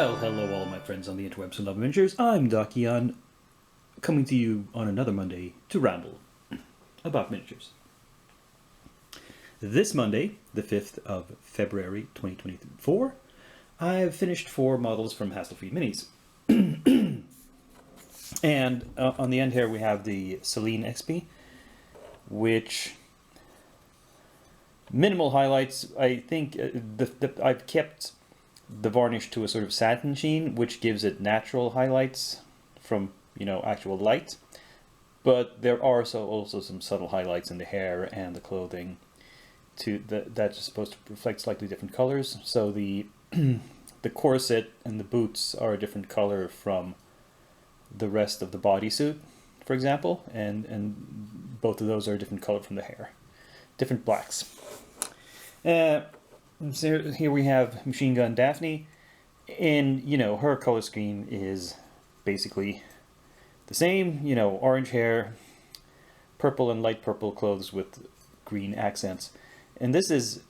Well, hello all my friends on the interwebs and love adventures. I'm Dakian, coming to you on another Monday to ramble about miniatures. This Monday, the 5th of February 2024, I've finished 4 models from Hasselfried Minis. And on the end here we have the Celine XP, which minimal highlights. I think I've kept the varnish to a sort of satin sheen, which gives it natural highlights from, actual light. But there are also some subtle highlights in the hair and the clothing that's supposed to reflect slightly different colors. So the the corset and the boots are a different color from the rest of the bodysuit, for example, and both of those are a different color from the hair, different blacks. So here we have Machine Gun Daphne, and her color scheme is basically the same. Orange hair, purple and light purple clothes with green accents, and this is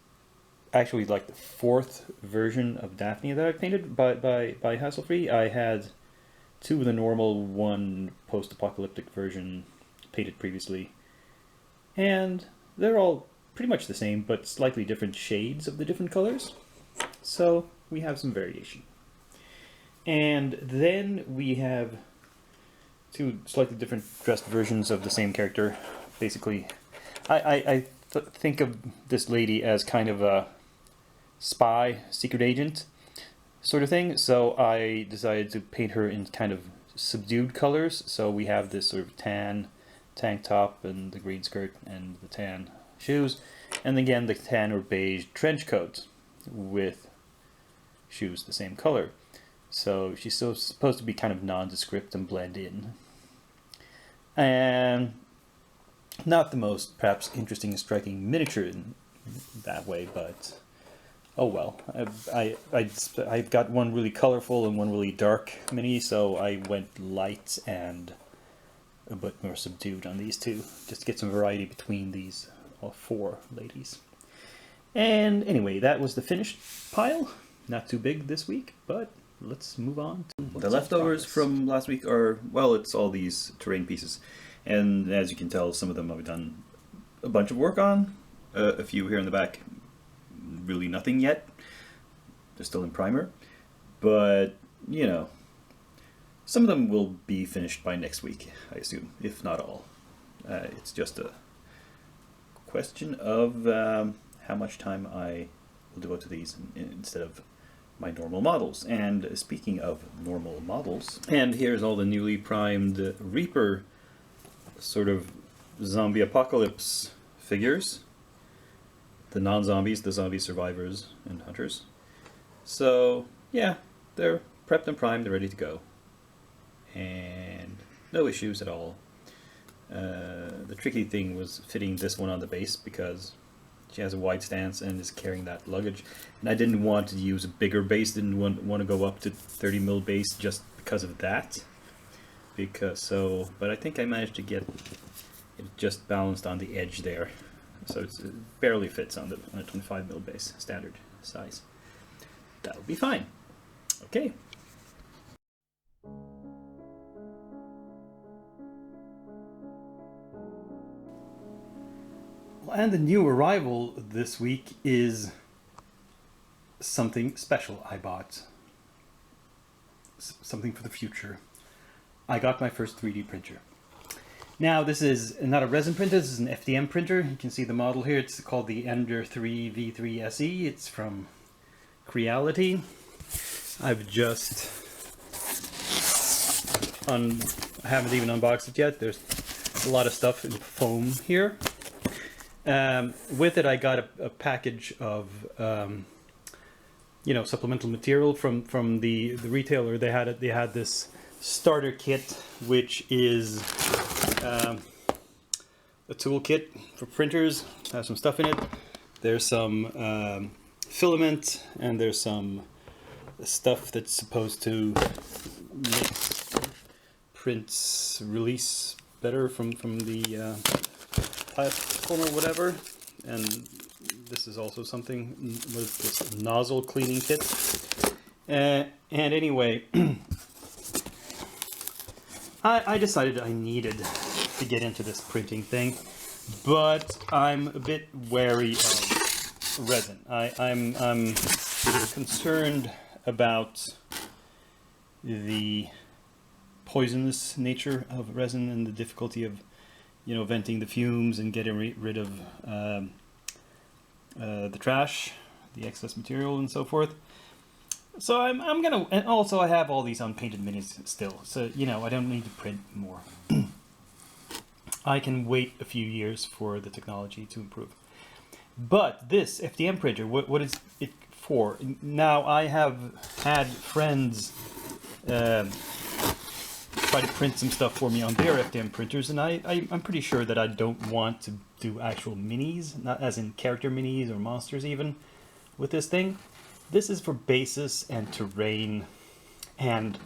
actually like the 4th version of Daphne that I painted by Hasselfried. I had 2 of the normal, 1 post-apocalyptic version painted previously, and they're all pretty much the same, but slightly different shades of the different colors. So we have some variation. And then we have 2 slightly different dressed versions of the same character. Basically, I think of this lady as kind of a spy, secret agent sort of thing. So I decided to paint her in kind of subdued colors. So we have this sort of tan tank top and the green skirt and the tan shoes, and again the tan or beige trench coat with shoes the same color. So she's still supposed to be kind of nondescript and blend in, and not the most perhaps interesting and striking miniature in that way, but oh well. I've got one really colorful and one really dark mini, so I went light and a bit more subdued on these 2, just to get some variety between these 4 ladies. And anyway, that was the finished pile. Not too big this week, but let's move on to the leftovers from last week. Are, well, it's all these terrain pieces, and as you can tell, some of them I've done a bunch of work on. A few here in the back, really nothing yet. They're still in primer, but some of them will be finished by next week, I assume, if not all. It's just a question of how much time I will devote to these instead of my normal models. And speaking of normal models, and here's all the newly primed Reaper sort of zombie apocalypse figures. The non-zombies, the zombie survivors and hunters. So yeah, they're prepped and primed, they're ready to go. And no issues at all. The tricky thing was fitting this one on the base because she has a wide stance and is carrying that luggage, and I didn't want to use a bigger base, didn't want to go up to 30mm base just because of that. But I think I managed to get it just balanced on the edge there, so it barely fits on a 25mm base, standard size. That'll be fine. Okay. And the new arrival this week is something special I bought. Something for the future. I got my first 3D printer. Now this is not a resin printer, this is an FDM printer. You can see the model here. It's called the Ender 3 V3 SE. It's from Creality. I've just I haven't even unboxed it yet. There's a lot of stuff in foam here. With it, I got a package of supplemental material from the retailer. They had this starter kit, which is a toolkit for printers. Has some stuff in it. There's some filament, and there's some stuff that's supposed to make prints release better from the platform or whatever. And this is also something with this nozzle cleaning kit. And anyway, I decided I needed to get into this printing thing, but I'm a bit wary of resin. I'm concerned about the poisonous nature of resin and the difficulty of, venting the fumes and getting rid of the trash, the excess material, and so forth. So I'm gonna, and also I have all these unpainted minis still, so I don't need to print more. I can wait a few years for the technology to improve. But this FDM printer, what is it for? Now, I have had friends try to print some stuff for me on their FDM printers, and I'm pretty sure that I don't want to do actual minis, not as in character minis or monsters even, with this thing. This is for basis and terrain and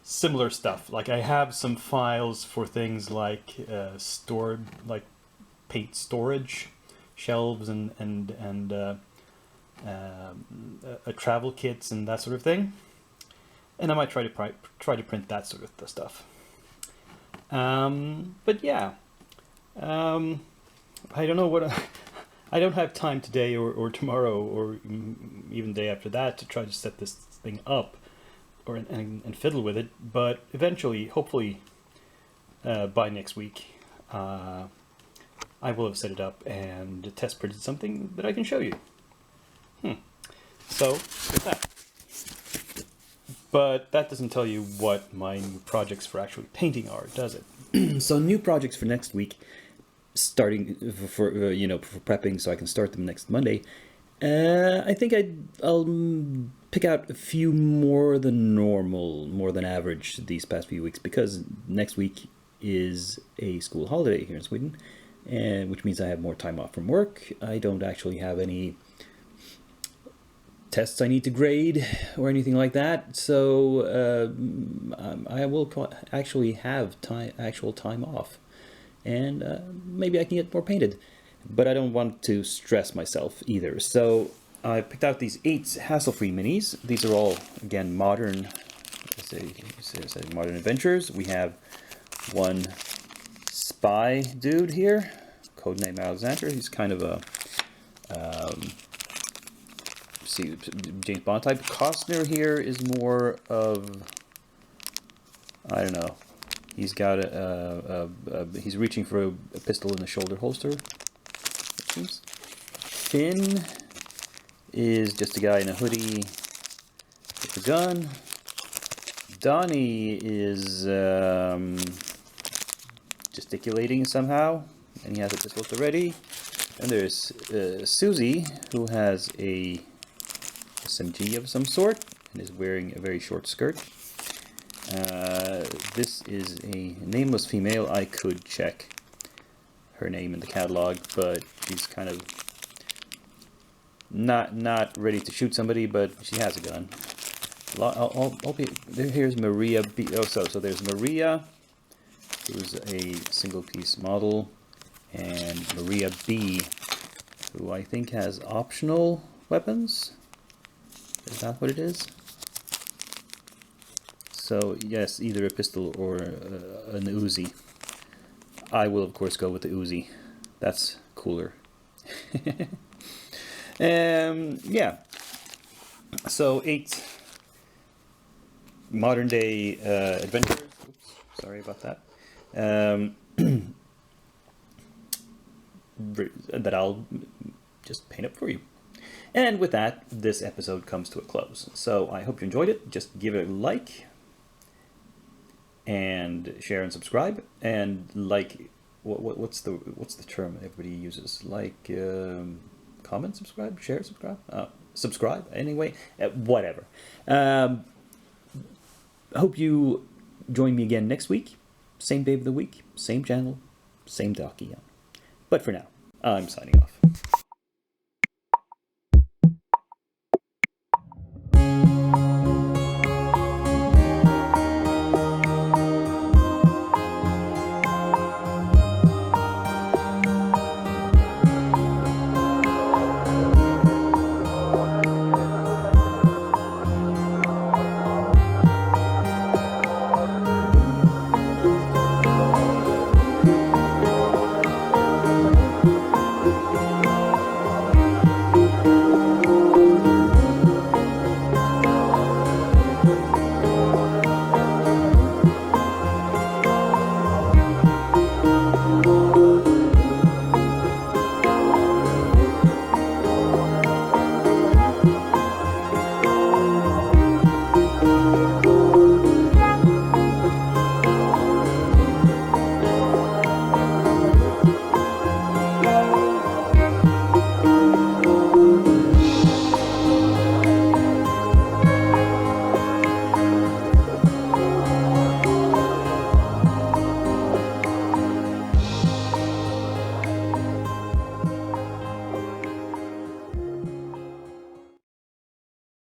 similar stuff. Like, I have some files for things like stored, like paint storage, shelves, and travel kits and that sort of thing. And I might try to print that sort of stuff. But yeah, I don't know what. I don't have time today or tomorrow or even day after that to try to set this thing up and fiddle with it. But eventually, hopefully, by next week, I will have set it up and test printed something that I can show you. So, with that. But that doesn't tell you what my new projects for actually painting are, does it? So new projects for next week, starting for prepping so I can start them next Monday. I think I'll pick out a few more than normal, more than average these past few weeks, because next week is a school holiday here in Sweden, and which means I have more time off from work. I don't actually have any tests I need to grade or anything like that, so I will actually have actual time off, and maybe I can get more painted, but I don't want to stress myself either. So I picked out these 8 hassle-free minis. These are all, again, modern, modern adventures. We have one spy dude here, codename Alexander. He's kind of a James Bond type. Costner here is more of, I don't know. He's got he's reaching for a pistol in a shoulder holster. It seems. Finn is just a guy in a hoodie with a gun. Donnie is gesticulating somehow, and he has a pistol at the ready. And there's Susie, who has a SMG of some sort and is wearing a very short skirt. This is a nameless female. I could check her name in the catalog, but she's kind of not ready to shoot somebody, but she has a gun. Here's Maria B. Oh, so there's Maria, who's a single piece model, and Maria B, who I think has optional weapons. Is that what it is? So yes, either a pistol or an Uzi. I will of course go with the Uzi. That's cooler. Yeah. So 8 modern day adventures. Oops, sorry about that. That I'll just paint up for you. And with that, this episode comes to a close. So I hope you enjoyed it. Just give it a like, and share and subscribe. And like, what's the term everybody uses? Like, comment, subscribe, share, subscribe, subscribe. Anyway, whatever. Hope you join me again next week. Same day of the week, same channel, same document. But for now, I'm signing off.